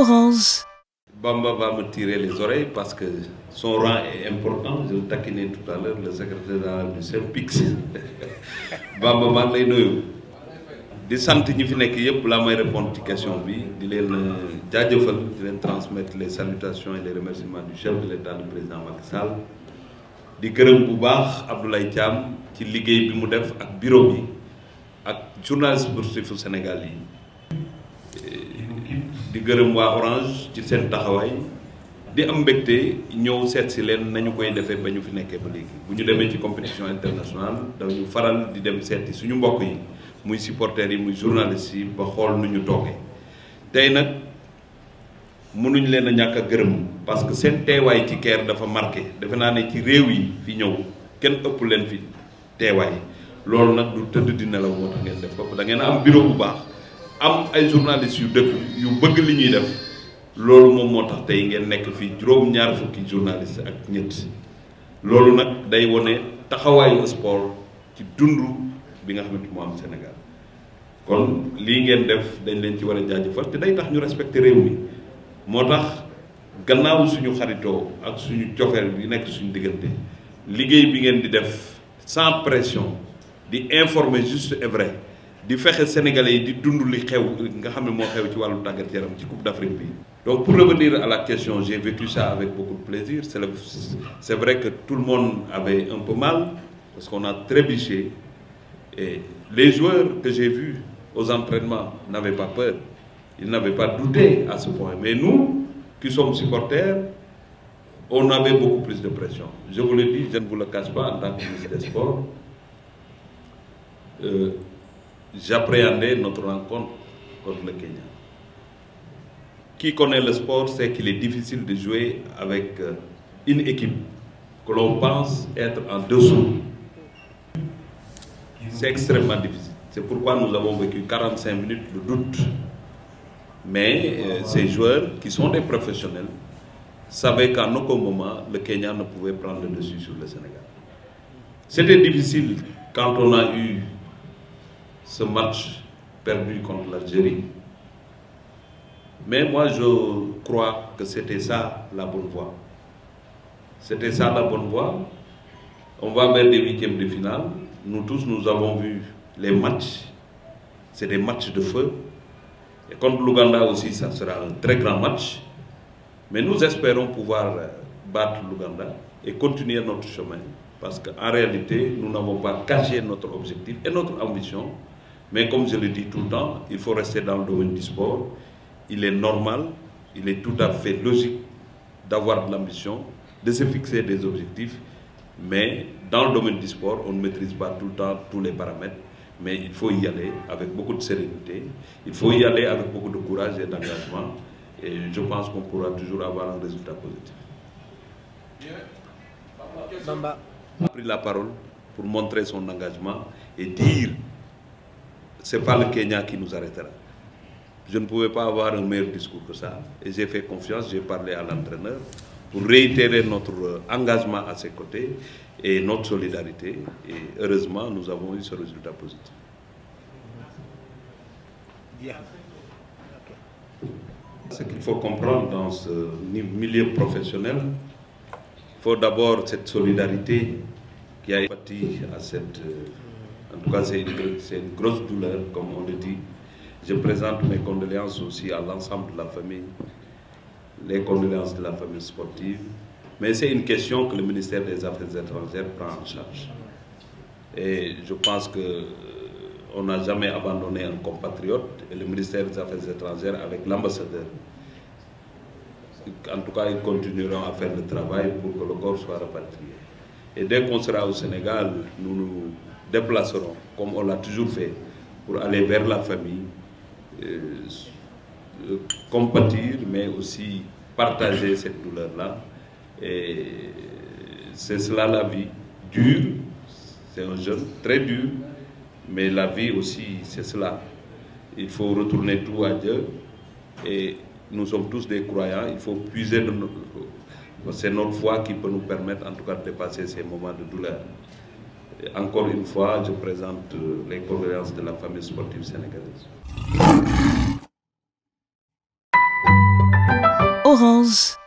Orange. Bamba va me tirer les oreilles parce que son rang est important. Je le taquinais tout à l'heure, le secrétaire général du SYNPICS. Bamba maa ngi lay nuyu di sant ñi fi nekk yëpp la may répondre ci question bi di leen jaajëfal di leen transmettre les salutations et les remerciements du chef de l'État, du président Macky Sall. di gërëm bu baax Abdoulaye Thiam ci liggéey bi mu def ak bureau bi ak journaliste sportif u Sénégal yi di gërëm waa Orange ci seen taxawaay di am mbégte ñëw seet si leen nañu koy defee ba ñu fi nekkee ba léegi bu ñu demee ci compétition internationale dañu faral di dem seeti suñu mbokk yi muy supporters yi muy journalistes yi ba xool nu ñu toogee tey nag mënuñ leen a ñàkk a gërëm parce que seen teewaay ci Caire dafa marqué defe naa ne ci réew yi fi ñëw kenn ëpp leen fi teewaay loolu nag du tëdd di nelaw moo tax ngeen def ko da ngeen am bureau bu baax am ay journalistes yu dëkk yu bëgg li ñuy def loolu moom moo tax tey ngeen nekk fii juróom-ñaar fukki journaliste ak ñett loolu nag day wone taxawaayu sport ci dund bi nga xamante moo am Sénégal kon lii ngeen def dañ leen ci war a jaajëfal te day tax ñu respecté réew mi moo tax gannaaw suñu xaritoo ak suñu cofeel bi nekk suñu diggante liggéey bi ngeen di def sans pression di informer juste et vrai di fexe sénégalais yi di dund li xew nga xam ne moo xew ci wàllu tàggat yaram ci Coupe d'Afrique bi. Donc pour revenir à la question, j'ai vécu ça avec beaucoup de plaisir. C'est vrai que tout le monde avait un peu mal parce qu'on a trébuché et les joueurs que j'ai vus aux entraînements n'avaient pas peur. Ils n'avaient pas douté à ce point. Mais nous, qui sommes supporters, on avait beaucoup plus de pression. Je vous le dis, je ne vous le cache pas, en tant que ministre des Sports, j'appréhendais notre rencontre contre le Kenya. Qui connaît le sport sait qu'il est difficile de jouer avec une équipe que l'on pense être en dessous. C'est extrêmement difficile. C'est pourquoi nous avons vécu 45 minutes de doute. Mais ces joueurs, qui sont des professionnels, savaient qu'à aucun moment, le Kenya ne pouvait prendre le dessus sur le Sénégal. C'était difficile quand on a eu ce match perdu contre l'Algérie. Mais moi, je crois que c'était ça la bonne voie. C'était ça la bonne voie. On va vers des huitièmes de finale. Nous tous, nous avons vu les matchs. C'est des matchs de feu. Et contre l'Ouganda aussi, ça sera un très grand match. Mais nous espérons pouvoir battre l'Ouganda et continuer notre chemin. Parce qu'en réalité, nous n'avons pas caché notre objectif et notre ambition. Mais comme je le dis tout le temps, il faut rester dans le domaine du sport. Il est normal, il est tout à fait logique d'avoir de l'ambition, de se fixer des objectifs. Mais dans le domaine du sport, on ne maîtrise pas tout le temps tous les paramètres. Mais il faut y aller avec beaucoup de sérénité, il faut y aller avec beaucoup de courage et d'engagement. Et je pense qu'on pourra toujours avoir un résultat positif. Bamba a pris la parole pour montrer son engagement et dire c'est pas le Kenya qui nous arrêtera. Je ne pouvais pas avoir un meilleur discours que ça. Et j'ai fait confiance, j'ai parlé à l'entraîneur pour réitérer notre engagement à ses côtés et notre solidarité. Et heureusement, nous avons eu ce résultat positif. Ce qu'il faut comprendre dans ce milieu professionnel, il faut d'abord cette solidarité qui a pâti à cette... En tout cas, c'est une grosse douleur, comme on le dit. Je présente mes condoléances aussi à l'ensemble de la famille, les condoléances de la famille sportive. Mais c'est une question que le ministère des Affaires étrangères prend en charge. Et je pense qu'on n'a jamais abandonné un compatriote, et le ministère des Affaires étrangères avec l'ambassadeur. En tout cas, ils continueront à faire le travail pour que le corps soit rapatrié. Et dès qu'on sera au Sénégal, nous nous déplacerons, comme on l'a toujours fait, pour aller vers la famille, compatir, mais aussi partager cette douleur-là. Et c'est cela la vie. Dure, c'est un jeune, très dur, mais la vie aussi, c'est cela. Il faut retourner tout à Dieu. Et nous sommes tous des croyants, il faut puiser de notre... C'est notre foi qui peut nous permettre en tout cas de dépasser ces moments de douleur. Et encore une fois, je présente les condoléances de la famille sportive sénégalaise. Orange.